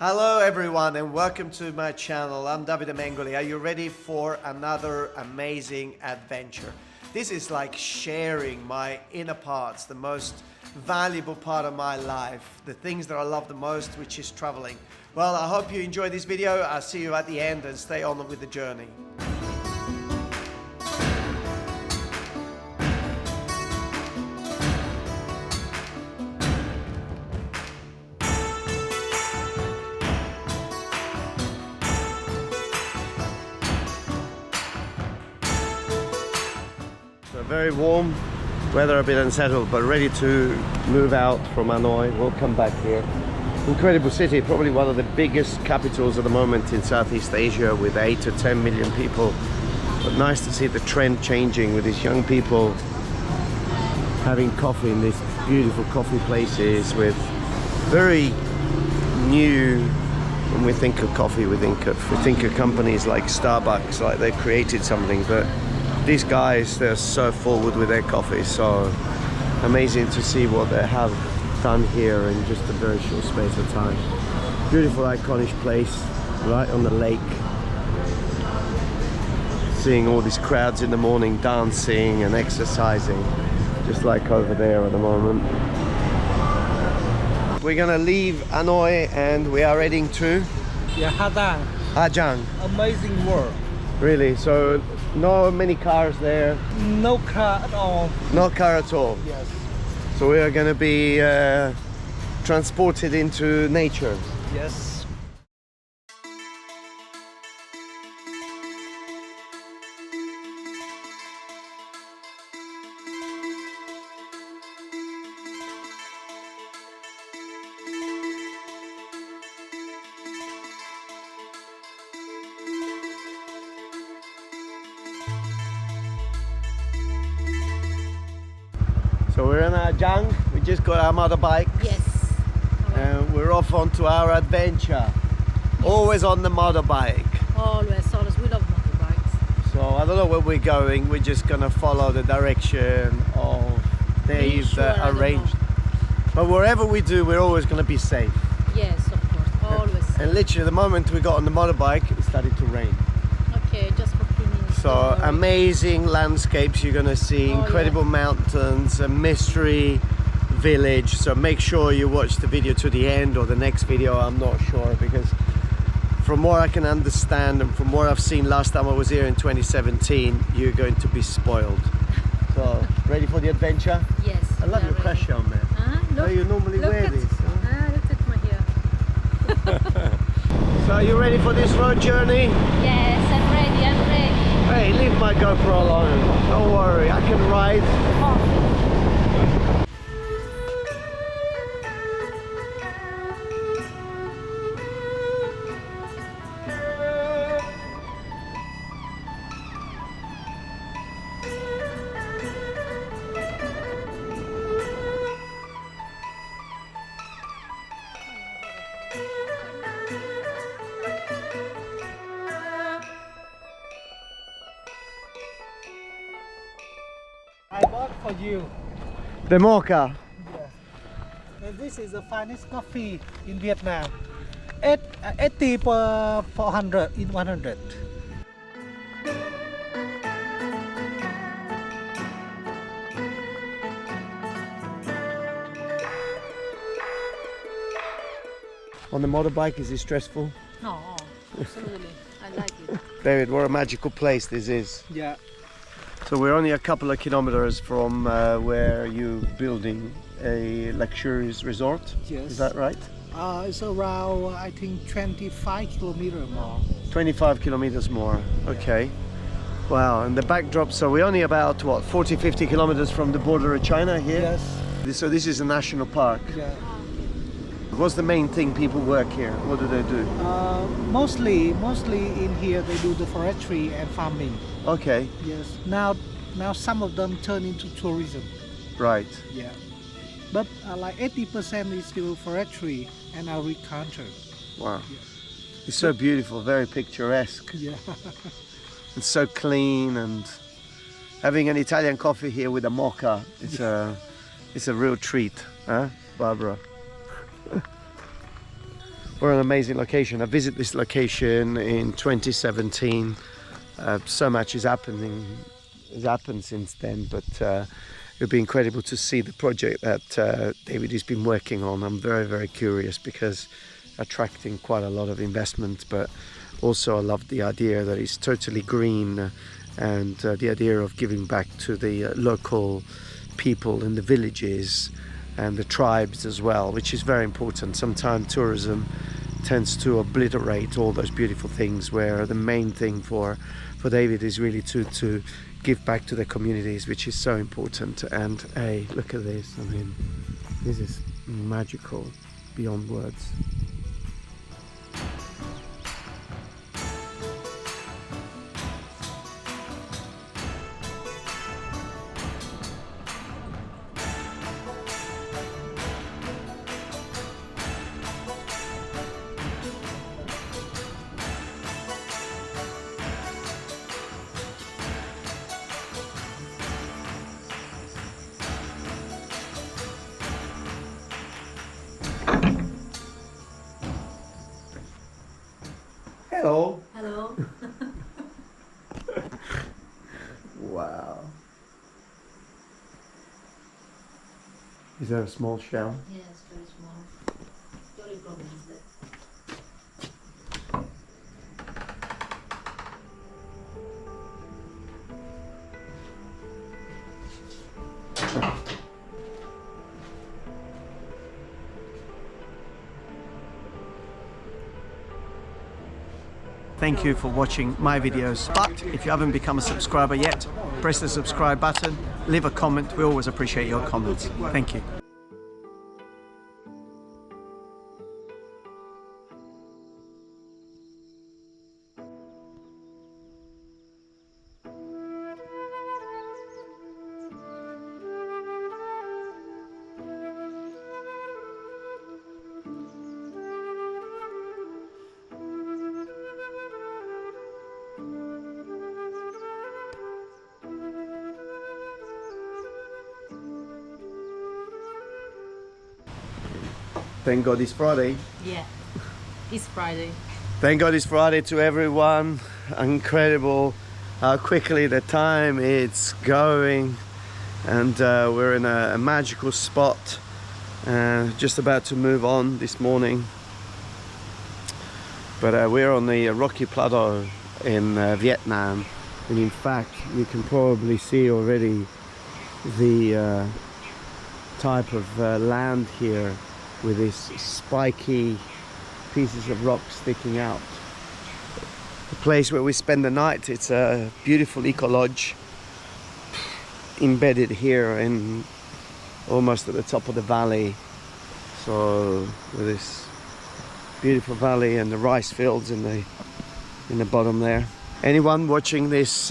Hello everyone and welcome to my channel. I'm Davide Mengoli. Are you ready for another amazing adventure? This is like sharing my inner parts, the most valuable part of my life, the things that I love the most, which is traveling. Well, I hope you enjoy this video. I'll see you at the end and stay on with the journey. Very warm, weather a bit unsettled, but ready to move out from Hanoi. We'll come back here. Incredible city, probably one of the biggest capitals at the moment in Southeast Asia with 8 to 10 million people. But nice to see the trend changing with these young people having coffee in these beautiful coffee places with very new. When we think of coffee, we think of companies like Starbucks, like they created something, but these guys, they're so forward with their coffee, so amazing to see what they have done here in just a very short space of time. Beautiful, iconic place, right on the lake. Seeing all these crowds in the morning dancing and exercising, just like over there at the moment. We're gonna leave Hanoi and we are heading to? Yeah, Hajang. Amazing world. Really? So no many cars there? No car at all. No car at all? Yes. So we are going to be transported into nature? Yes. So we're in Hajang, we just got our motorbike. Yes. And we're off onto our adventure. Yes. Always on the motorbike. Always, we love motorbikes. So I don't know where we're going, we're just gonna follow the direction of Dave arranged. But wherever we do, we're always gonna be safe. Yes, of course, always safe. And literally the moment we got on the motorbike, it started to rain. Okay, just for a few minutes. So amazing landscapes you're gonna see, incredible mountains, a mystery village. So make sure you watch the video to the end or the next video, I'm not sure, because from what I can understand and from what I've seen last time I was here in 2017, you're going to be spoiled. So ready for the adventure? Yes. I love your pressure on there. Look, so you normally wear this. Look at my hair. So are you ready for this road journey? Yes, I'm ready. Hey, leave my GoPro alone. Don't worry, I can ride. Oh. I bought for you. The mocha. Yeah. And this is the finest coffee in Vietnam. 80 per 400 in 100. On the motorbike, is it stressful? No, absolutely. I like it. David, what a magical place this is. Yeah. So we're only a couple of kilometers from where you're building a luxurious resort. Yes. Is that right? It's around, I think, 25 kilometers more. 25 kilometers more. Okay. Wow. And the backdrop, so we're only about, what, 40, 50 kilometers from the border of China here? Yes. So this is a national park. Yeah. What's the main thing people work here? What do they do? Mostly in here they do the forestry and farming. Okay. Yes. Now some of them turn into tourism. Right. Yeah. But like 80% is still forestry and agriculture. Wow. Yeah. It's so beautiful, very picturesque. Yeah. It's so clean, and having an Italian coffee here with a mocha, it's a real treat, huh, Barbara? We're an amazing location. I visited this location in 2017. So much has happened since then, but it'll be incredible to see the project that David has been working on. I'm very, very curious because attracting quite a lot of investment, but also I love the idea that it's totally green and the idea of giving back to the local people in the villages and the tribes as well, which is very important. Sometimes tourism tends to obliterate all those beautiful things, where the main thing for David is really to give back to the communities, which is so important. And hey, look at this. I mean, this is magical beyond words. Hello. Hello. Wow. Is there a small shell? Yes, very small. The only problem is that. Thank you for watching my videos, but if you haven't become a subscriber yet, press the subscribe button, leave a comment. We always appreciate your comments. Thank you. Thank God it's Friday. Yeah, it's Friday. Thank God it's Friday to everyone. Incredible how quickly the time is going, and we're in a magical spot. Just about to move on this morning, but we're on the Rocky Plateau in Vietnam, and in fact you can probably see already the type of land here, with these spiky pieces of rock sticking out. The place where we spend the night, it's a beautiful eco lodge embedded here in almost at the top of the valley. So with this beautiful valley and the rice fields in the bottom there. Anyone watching this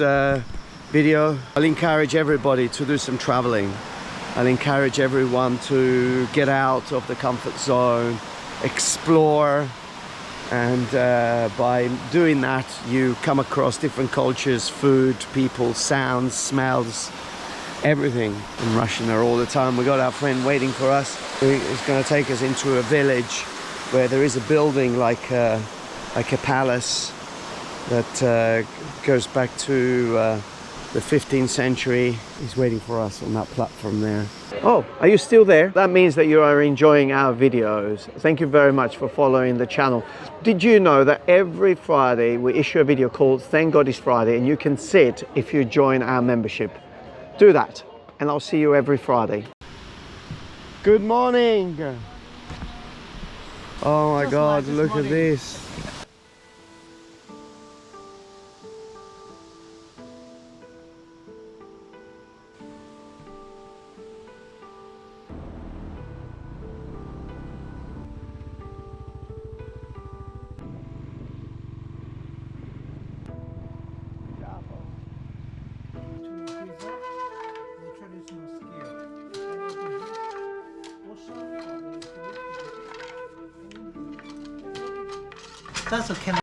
video, I'll encourage everybody to do some traveling. I'll encourage everyone to get out of the comfort zone, explore, and by doing that you come across different cultures, food, people, sounds, smells, everything. I'm rushing there all the time. We got our friend waiting for us. He's going to take us into a village where there is a building like a palace that goes back to the 15th century. He's waiting for us on that platform there. Oh, are you still there? That means that you are enjoying our videos. Thank you very much for following the channel. Did you know that every Friday we issue a video called Thank God It's Friday, and you can see it if you join our membership? Do that, and I'll see you every Friday. Good morning. Oh my God, look at this. That's a can.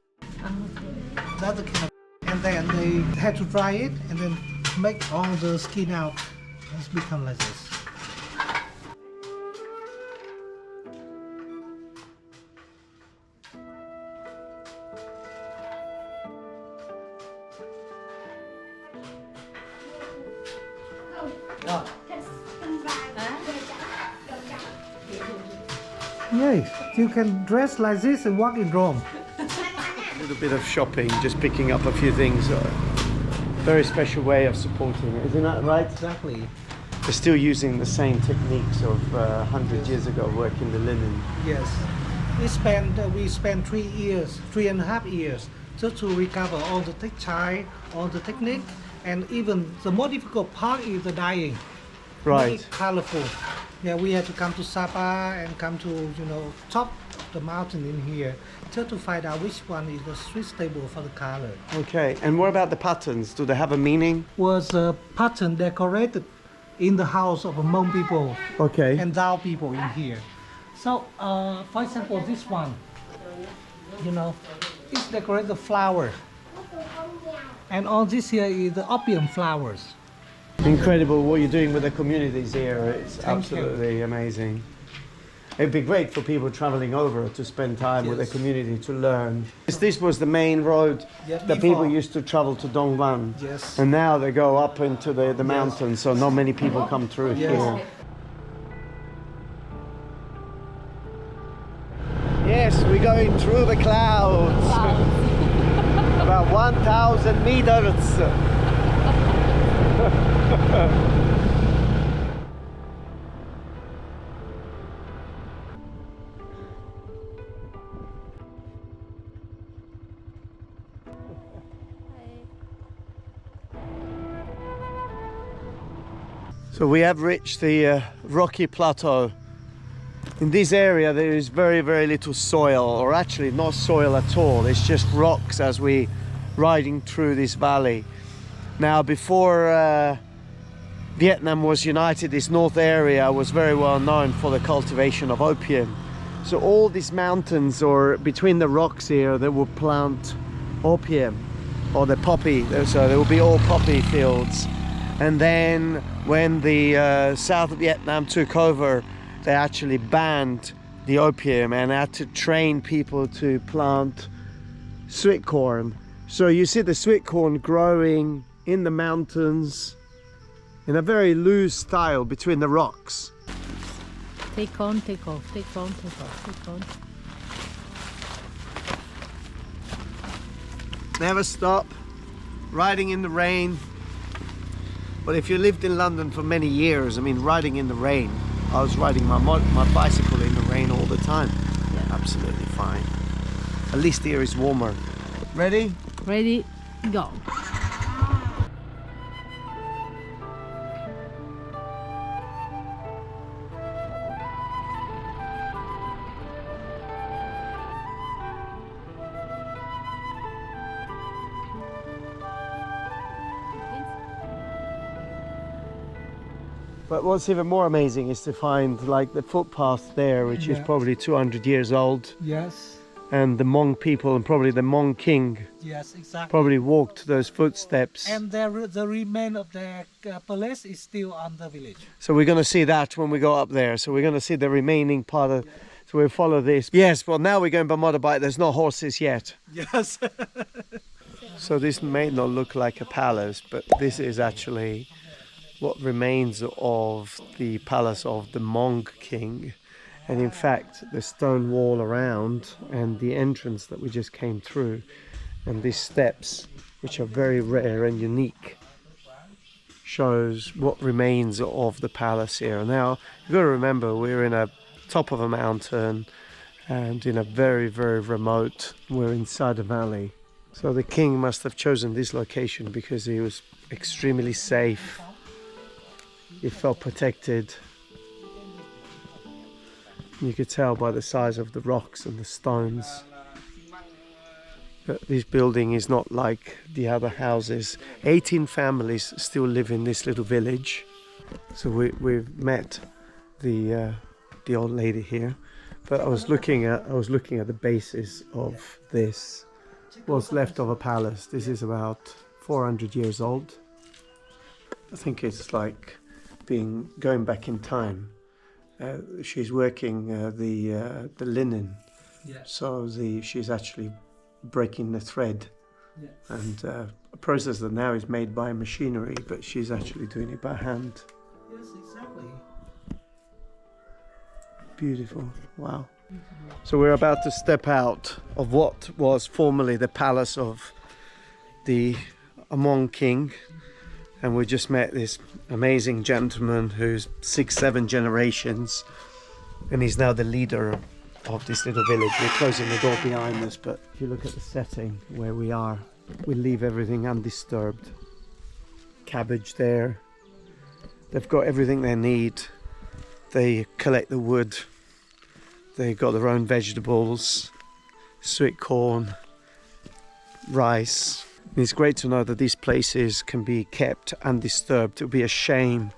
That's a can. And then they had to dry it and then make all the skin out. It's become like this. Yeah, you can dress like this and walk in Rome. A little bit of shopping, just picking up a few things. Very special way of supporting it, isn't that right? Exactly. They're still using the same techniques of 100 years ago, working the linen. Yes. We spent 3.5 years, just to recover all the textile, all the technique, and even the more difficult part is the dyeing. Right. Make it colorful. Yeah, we had to come to Sapa and come to top of the mountain in here just to find out which one is the suitable for the color. Okay, and what about the patterns? Do they have a meaning? Was a pattern decorated in the house of Hmong people Okay. and Dao people in here. So, for example, this one, it's decorated flower. And all this here is the opium flowers. Incredible what you're doing with the communities here. It's Thank absolutely amazing. It'd be great for people traveling over to spend time with the Yes. community to learn. This was the main road Yeah, that people before. used to travel to Dongban. Yes. And now they go up into the mountains, so not many people come through Yes. here. Yes, we're going through the clouds. About 1,000 meters. So we have reached the rocky plateau. In this area there is very, very little soil, or actually not soil at all. It's just rocks as we riding through this valley. Now before Vietnam was united, this north area was very well known for the cultivation of opium. So all these mountains, or between the rocks here, they will plant opium, or the poppy. So there will be all poppy fields. And then when the South Vietnam took over, they actually banned the opium and had to train people to plant sweet corn. So you see the sweet corn growing in the mountains in a very loose style between the rocks. Take on, take off, take on, take off, take on. Never stop, riding in the rain. But if you lived in London for many years, I mean, riding in the rain, I was riding my bicycle in the rain all the time. Yeah, absolutely fine. At least here is warmer. Ready? Ready, go. But what's even more amazing is to find like the footpath there, which is Yeah. probably 200 years old. Yes. And the Hmong people, and probably the Hmong King, Yes, exactly. probably walked those footsteps. And the remain of the palace is still on the village. So we're going to see that when we go up there. So we're going to see the remaining part of, so we'll follow this. Yes, well now we're going by motorbike. There's no horses yet. Yes. So this may not look like a palace, but this is actually what remains of the palace of the Hmong King. And in fact, the stone wall around and the entrance that we just came through, and these steps, which are very rare and unique, shows what remains of the palace here. Now, you've got to remember, we're in a top of a mountain and in a very, very remote, we're inside a valley. So the king must have chosen this location because he was extremely safe. He felt protected. You could tell by the size of the rocks and the stones that this building is not like the other houses. 18 families still live in this little village. So we've met the old lady here, but I was looking at the basis of this, what's left of a palace. This is about 400 years old. I think it's like going back in time. She's working the linen, Yeah. so she's actually breaking the thread, Yeah. and a process that now is made by machinery, but she's actually doing it by hand. Yes, exactly. Beautiful. Wow. So we're about to step out of what was formerly the palace of the Hmong King, and we just met this amazing gentleman who's 6-7 generations, and he's now the leader of this little village. We're closing the door behind us, but if you look at the setting where we are, we leave everything undisturbed. Cabbage there. They've got everything they need. They collect the wood. They've got their own vegetables, sweet corn, rice. And it's great to know that these places can be kept undisturbed. It would be a shame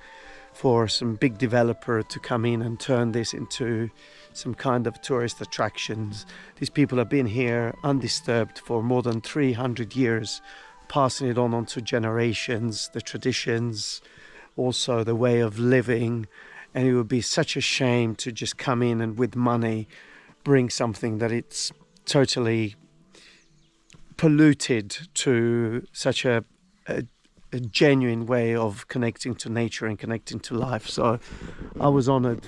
for some big developer to come in and turn this into some kind of tourist attractions. These people have been here undisturbed for more than 300 years, passing it on onto generations, the traditions, also the way of living. And it would be such a shame to just come in and with money bring something that it's totally polluted to such a genuine way of connecting to nature and connecting to life. So I was honored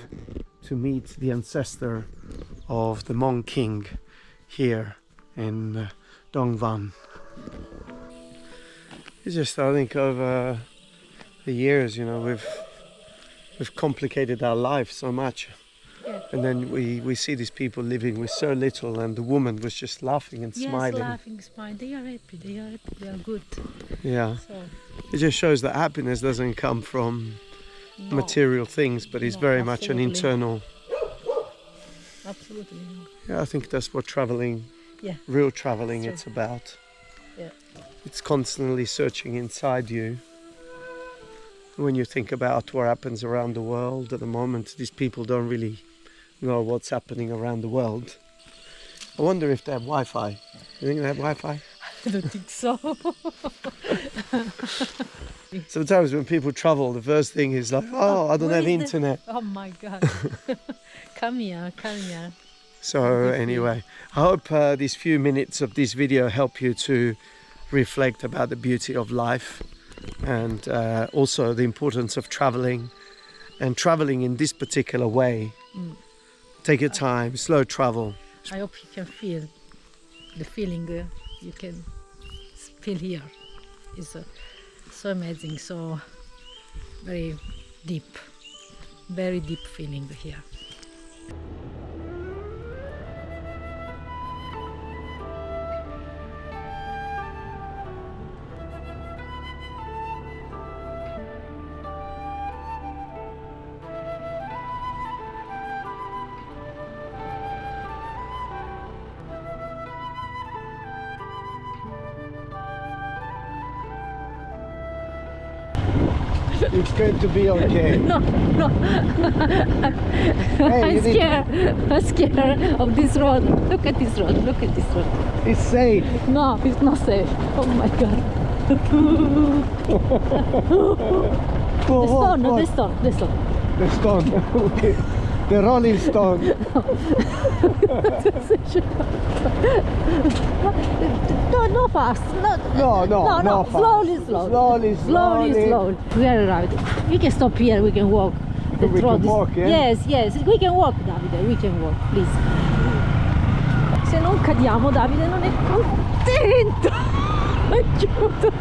to meet the ancestor of the Hmong King here in Dong Van. It's just, I think, over the years, you know, we've complicated our life so much. Yeah. And then we see these people living with so little, and the woman was just laughing and smiling. Yes, laughing, smiling. They are happy. They are happy. They are good. Yeah. So, It just shows that happiness doesn't come from no, material things, but it's No, very much an absolutely. internal. absolutely no. Yeah, I think that's what traveling, Yeah. real traveling, True. it's about. Yeah. It's constantly searching inside you. When you think about what happens around the world at the moment, these people don't really know what's happening around the world. I wonder if they have Wi-Fi. You think they have Wi-Fi? I don't think so. Sometimes when people travel, the first thing is like, oh, I don't Where have is the- internet. Oh my God. Come here, come here. So anyway, I hope these few minutes of this video help you to reflect about the beauty of life, and also the importance of traveling, and traveling in this particular way. Take your time, slow travel. I hope you can feel the feeling you can feel here. It's so amazing, so very deep feeling here. It's going to be okay. No. Hey, I'm you need- scared. I'm scared of this road. Look at this road. Look at this road. It's safe. No, it's not safe. Oh my God. Whoa, The stone, the stone. The stone. Okay. The rolling stone. No fast. No, No, fast. slowly. Slowly. We are arrived. We can stop here, we can walk. The We road can is- walk, yeah? Yes, we can walk, Davide, we can walk, please. Se non cadiamo, Davide non è contento. Aiuto.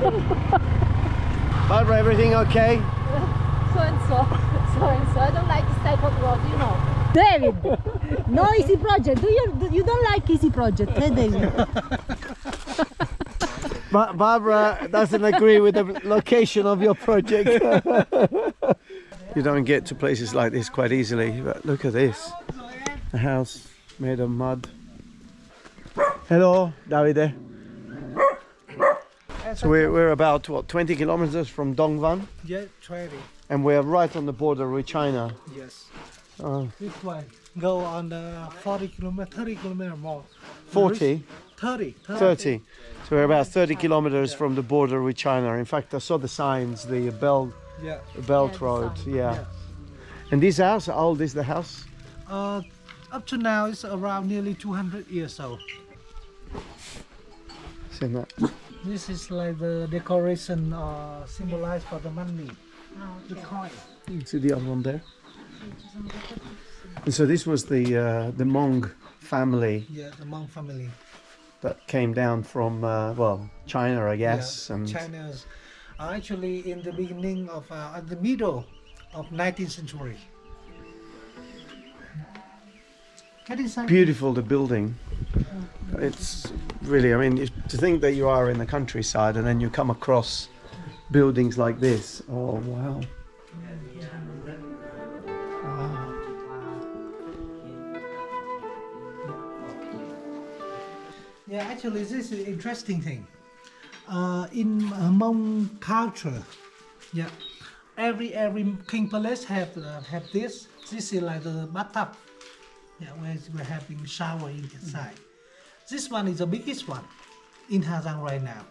Barbara, everything okay? So and so. I don't like this type of road, you know. David, no easy project. You don't like easy project, eh, David? Barbara doesn't agree with the location of your project. You don't get to places like this quite easily, but look at this. A house made of mud. Hello, Davide. So we're about, what, 20 kilometers from Dong Van? Yeah, 20. And we're right on the border with China. Yes. Oh, This way. Go on 40 kilometer, 30 kilometer more. 40? 30. 30. So we're about 30 kilometers from the border with China. In fact, I saw the signs, the Belt Yeah. Yeah, Road. the Yeah. Yes. And this house, how old is the house? Up to now, it's around nearly 200 years old. Seen that? This is like the decoration symbolized for the money, the coin. You see the other one there? And so this was the Hmong family Yeah, the Hmong family. that came down from, well, China, I guess. Yeah, And China's actually in the beginning of at the middle of 19th century. Get inside. beautiful, the building. It's really, I mean, to think that you are in the countryside and then you come across buildings like this. Oh, wow. Yeah, actually, this is an interesting thing. In Hmong culture, yeah, every king palace have this. This is like the bathtub, yeah, where we're having shower inside. This one is the biggest one in Hazang right now.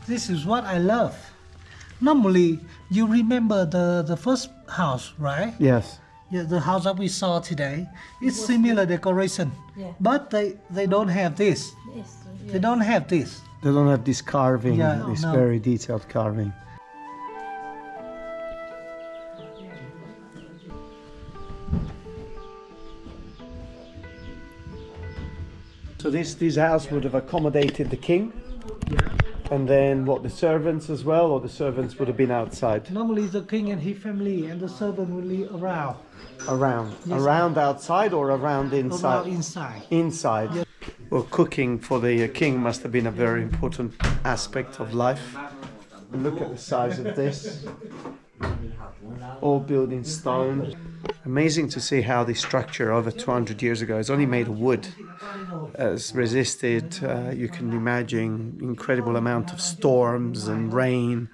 This is what I love. Normally, you remember the first house, right? Yes. Yeah, the house that we saw today. It's similar decoration, Yeah. but they don't have this. Yes, They don't have this. They don't have this carving, Yeah, this no. very detailed carving. So this house would have accommodated the king, and then what, the servants as well, or the servants would have been outside? Normally, the king and his family and the servant will live around. Around. Yes. Around outside or around inside? Around inside. Inside. Yeah. Well, cooking for the king must have been a very important aspect of life. Look at the size of this. All built in stone. Amazing to see how this structure over 200 years ago is only made of wood. Has resisted, you can imagine, incredible amount of storms and rain,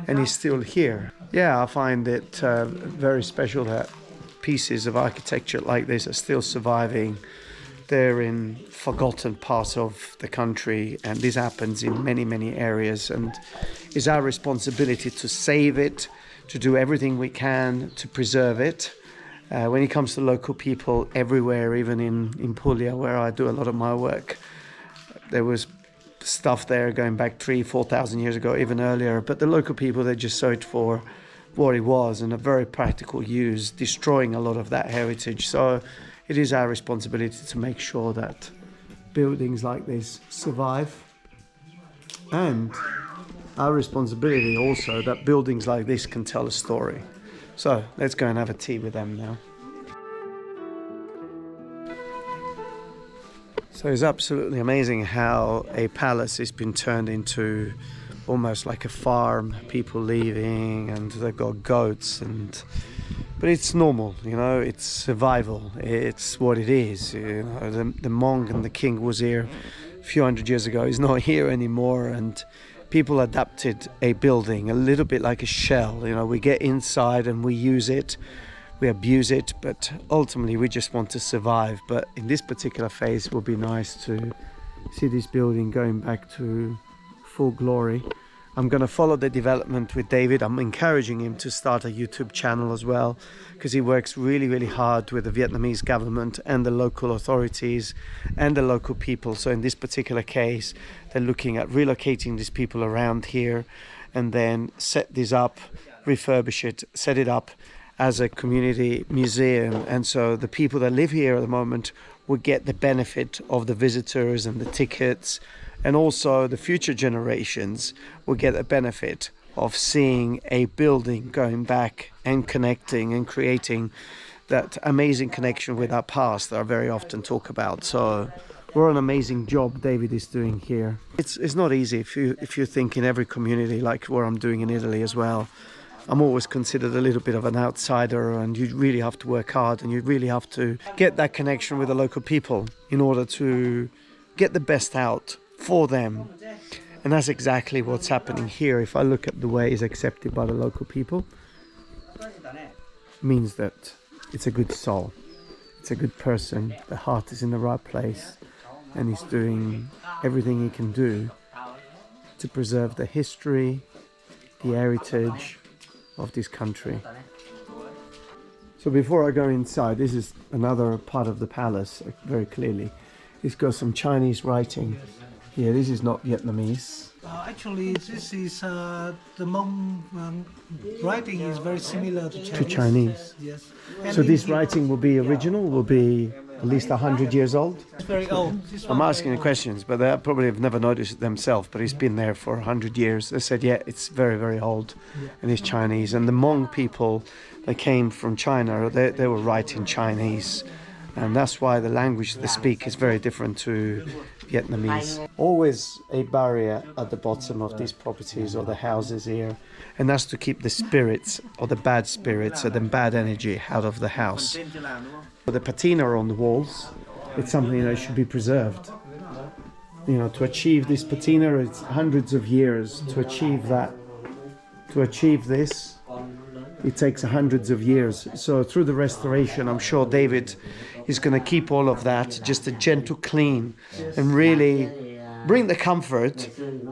and is still here. Yeah, I find it very special that pieces of architecture like this are still surviving. They're in forgotten parts of the country, and this happens in many areas, and it's our responsibility to save it, to do everything we can to preserve it. When it comes to local people everywhere, even in Puglia, where I do a lot of my work, there was stuff there going back 3,000-4,000 years ago, even earlier, but the local people, they just saw it for what it was, and a very practical use, destroying a lot of that heritage. So it is our responsibility to make sure that buildings like this survive, and our responsibility also that buildings like this can tell a story. So let's go and have a tea with them now. So it's absolutely amazing how a palace has been turned into almost like a farm, people leaving, and they've got goats, but it's normal, you know, it's survival, it's what it is. You know, the Hmong and the king was here a few hundred years ago, he's not here anymore, and people adapted a building a little bit like a shell. You know, we get inside and we use it, we abuse it, but ultimately we just want to survive. But in this particular phase, it would be nice to see this building going back to full glory. I'm going to follow the development with David. I'm encouraging him to start a YouTube channel as well, because he works really hard with the Vietnamese government and the local authorities and the local people. So in this particular case, they're looking at relocating these people around here and then set this up, refurbish it, set it up as a community museum. And so the people that live here at the moment would get the benefit of the visitors and the tickets, and also the future generations will get the benefit of seeing a building going back and connecting and creating that amazing connection with our past that I very often talk about. So what an amazing job David is doing here. It's not easy if you think in every community, like what I'm doing in Italy as well. I'm always considered a little bit of an outsider, and you really have to work hard and you really have to get that connection with the local people in order to get the best out for them. And that's exactly what's happening here. If I look at the way it's accepted by the local people, means that it's a good soul, it's a good person, the heart is in the right place, and he's doing everything he can do to preserve the history, the heritage of this country. So before I go inside, this is another part of the palace, very clearly. It's got some Chinese writing Yeah, this is not Vietnamese. Actually, this is the Hmong writing is very similar to Chinese. Chinese. Yes. So this writing will be original, will be at least 100 years old? It's very old. This I'm one asking very the questions, but they probably have never noticed it themselves, but it's been there for 100 years. They said, yeah, it's very, very old, and it's Chinese. And the Hmong people, they came from China, they were writing Chinese. And that's why the language they speak is very different to Vietnamese. Always a barrier at the bottom of these properties or the houses here, and that's to keep the spirits or the bad spirits or the bad energy out of the house. The patina on the walls, it's something that should be preserved. You know, to achieve this patina, it's hundreds of years to achieve that. To achieve this, it takes hundreds of years. So through the restoration, I'm sure David is going to keep all of that, just a gentle clean, and really bring the comfort.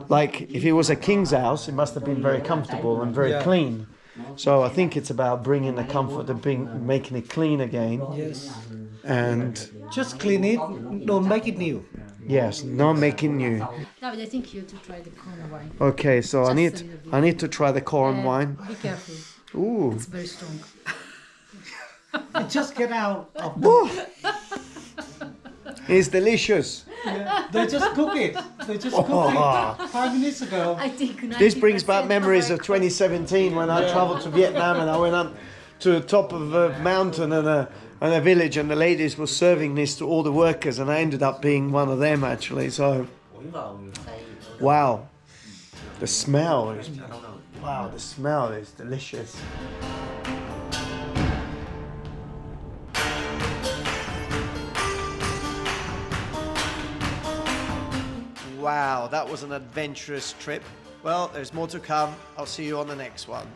Like if it was a king's house, it must have been very comfortable and very clean. So I think it's about bringing the comfort and making it clean again. Yes. And Just clean it, don't make it new. yes, not making new. David, I think you have to try the corn wine. Okay, so Just a little bit. I need to try the corn wine. Be careful. Ooh. It's very strong. Just get out of the... It's delicious. They just cook it. They just cook it 5 minutes ago. I think This brings back 90% memories of of 2017 when I traveled to Vietnam and I went up to the top of a mountain and a village, and the ladies were serving this to all the workers, and I ended up being one of them actually. So, wow, the smell is delicious. Wow, that was an adventurous trip. Well, there's more to come. I'll see you on the next one.